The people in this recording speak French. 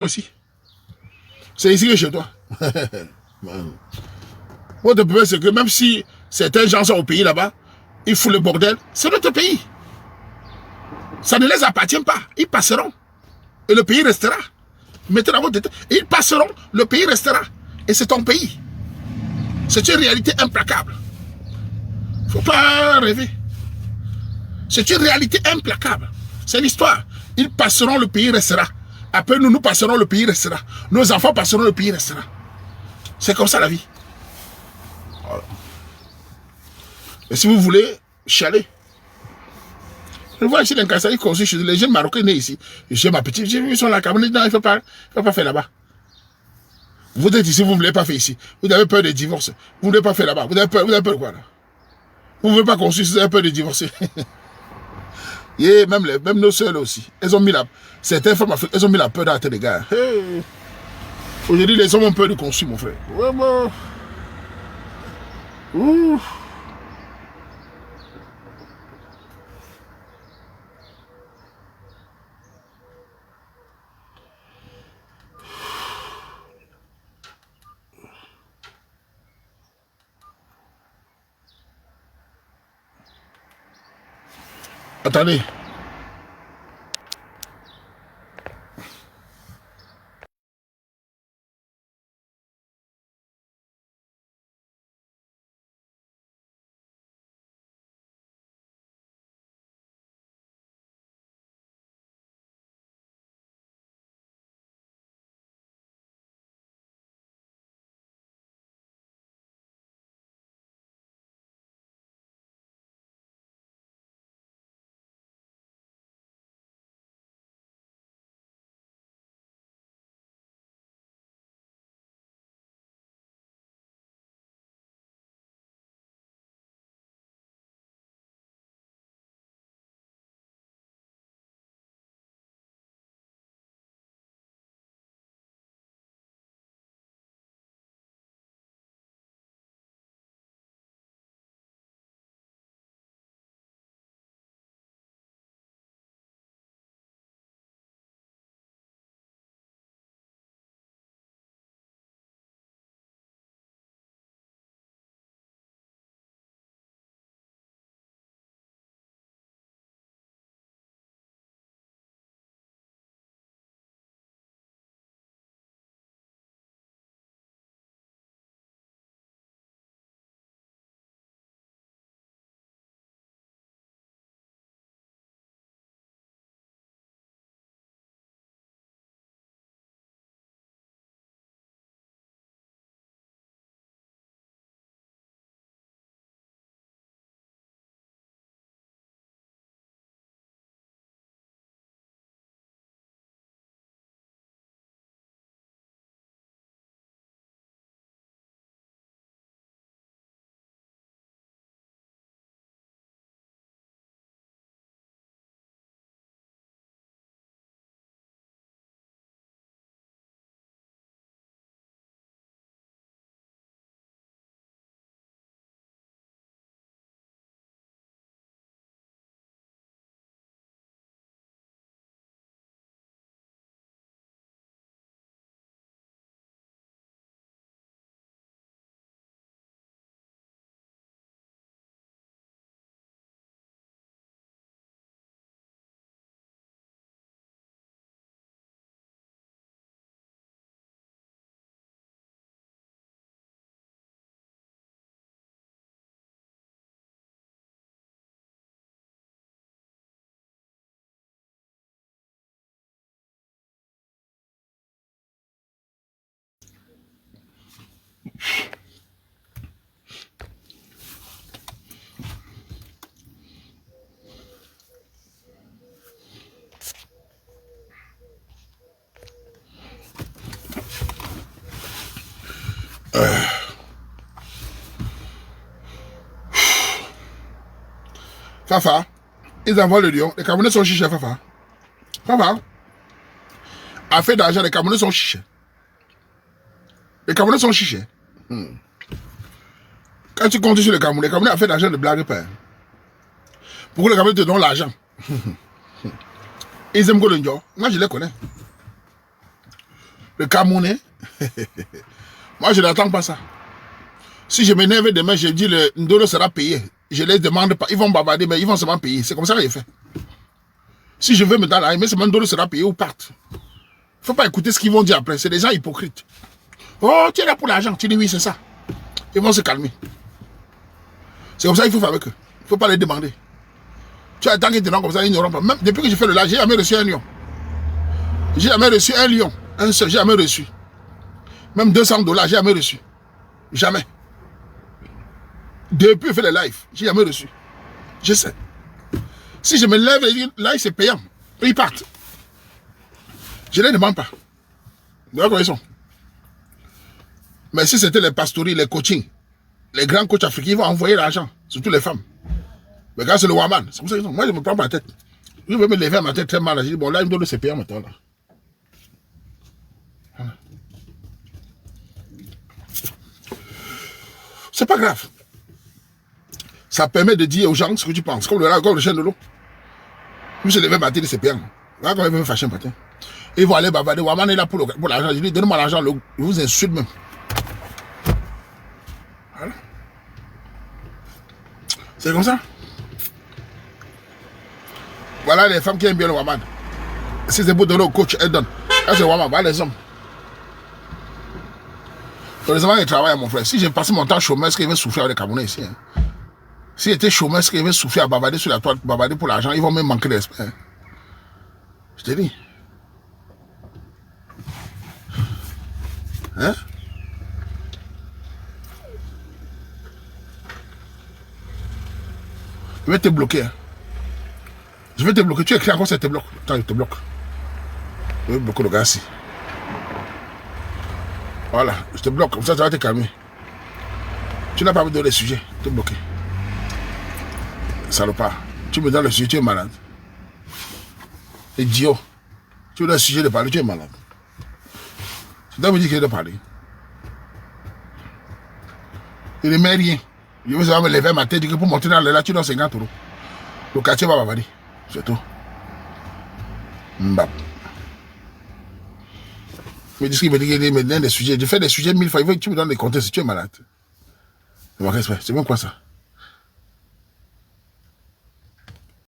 aussi. C'est ici que chez toi. Votre problème, c'est que même si certains gens sont au pays là-bas, ils foutent le bordel, c'est notre pays. Ça ne les appartient pas. Ils passeront. Et le pays restera. Mettez dans votre tête. Ils passeront, le pays restera. Et c'est ton pays. C'est une réalité implacable. Il ne faut pas rêver. C'est une réalité implacable. C'est l'histoire. Ils passeront, le pays restera. Après nous, nous passerons, le pays restera. Nos enfants passeront, le pays restera. C'est comme ça la vie. Voilà. Et si vous voulez, chialer. Je vois ici les Kassaïs construits chez les jeunes Marocains nés ici. J'ai ma petite, ils sont là, Cameroun. Non, il ne faut pas faire là-bas. Vous êtes ici, vous ne voulez pas faire ici. Vous avez peur de divorce. Vous ne voulez pas faire là-bas. Vous avez peur de quoi là? Vous ne voulez pas construire, vous avez peur de divorcer. Et même nos soeurs aussi. Elles ont mis certaines femmes africaines, elles ont mis la peur dans la tête des gars. Hey. Aujourd'hui, les hommes ont peur de construire, mon frère. Vraiment. Ouh. Attendez. Fafa, ils envoient le lion. Les Camerounais sont chichés, Fafa. Fafa a fait d'argent, les Camerounais sont chichés. Les Camerounais sont chichés. Quand tu comptes sur les Camerounais a fait d'argent de blague pas. Pourquoi les Camerounais te donnent l'argent? Ils aiment Golonjo. Moi, je les connais. Le Camerounais. Moi, je n'attends pas ça. Si je m'énerve demain, je dis le Ndolo sera payé. Je les demande pas. Ils vont bavarder, mais ils vont seulement payer. C'est comme ça que j'ai fait. Si je veux me donner la mais c'est Ndolo sera payé ou parte. Il ne faut pas écouter ce qu'ils vont dire après. C'est des gens hypocrites. Oh, tu es là pour l'argent. Tu dis oui, c'est ça. Ils vont se calmer. C'est comme ça qu'il faut faire avec eux. Il ne faut pas les demander. Tu as tant qu'ils te rendent comme ça, ils n'auront pas. Même depuis que je fais le live, j'ai jamais reçu un lion. J'ai jamais reçu un lion. Un seul, j'ai jamais reçu. Même $200, j'ai jamais reçu. Jamais. Depuis que je fais le live, j'ai jamais reçu. Je sais. Si je me lève et dis, là, c'est payant. Ils partent. Je ne les demande pas. D'accord, ils sont. Mais si c'était les pastories, les coachings, les grands coachs africains, ils vont envoyer l'argent, surtout les femmes. Mais quand c'est le Waman, c'est comme ça qu'ils sont. Moi, je me prends pas la tête. Je vais me lever à ma tête très mal. Je dis, bon, là, il me donne ses payants maintenant. Là. Voilà. C'est pas grave. Ça permet de dire aux gens ce que tu penses. Comme le chien de l'eau. Je me suis levé matin, c'est payant. Là, quand il veut me fâcher un matin. Ils vont aller bavarder. Waman est là pour l'argent. Je dis, donnez-moi l'argent. Je vous insulte même. Voilà. C'est comme ça. Voilà les femmes qui aiment bien le Waman. Si c'est pour donner au coach, elles donnent. Là, c'est Waman. Voilà les hommes. Heureusement, ils travaillent, mon frère. Si j'ai passé mon temps chômeur, est-ce qu'ils veulent souffrir avec les Camerounais ici? Hein? S'ils étaient chômeurs, est-ce qu'ils veulent souffrir à bavarder sur la toile, bavarder pour l'argent? Ils vont même manquer d'esprit. Hein? Je te dis. Hein? Je vais te bloquer. Hein? Je vais te bloquer. Tu écris encore, ça te bloque. Attends, je te bloque. Je vais bloquer le gars ici. Voilà, je te bloque. Comme ça, ça va te calmer. Tu n'as pas envie de donner le sujet. Je te bloquer. Salopard. Tu me donnes le sujet, tu es malade. Idiot. Tu me donnes le sujet de parler, tu es malade. Tu dois me dire qu'il est de parler. Il ne met rien. Je vais savoir me lever ma tête, dire que pour monter dans le là, tu donnes 50 €. Le quartier va bavarder. C'est tout. Mbap. Il me dit qu'il me donne des sujets. Je fais des sujets 1000 fois. Il veut que tu me donnes des contextes si tu es malade. C'est mon respect. C'est même quoi ça?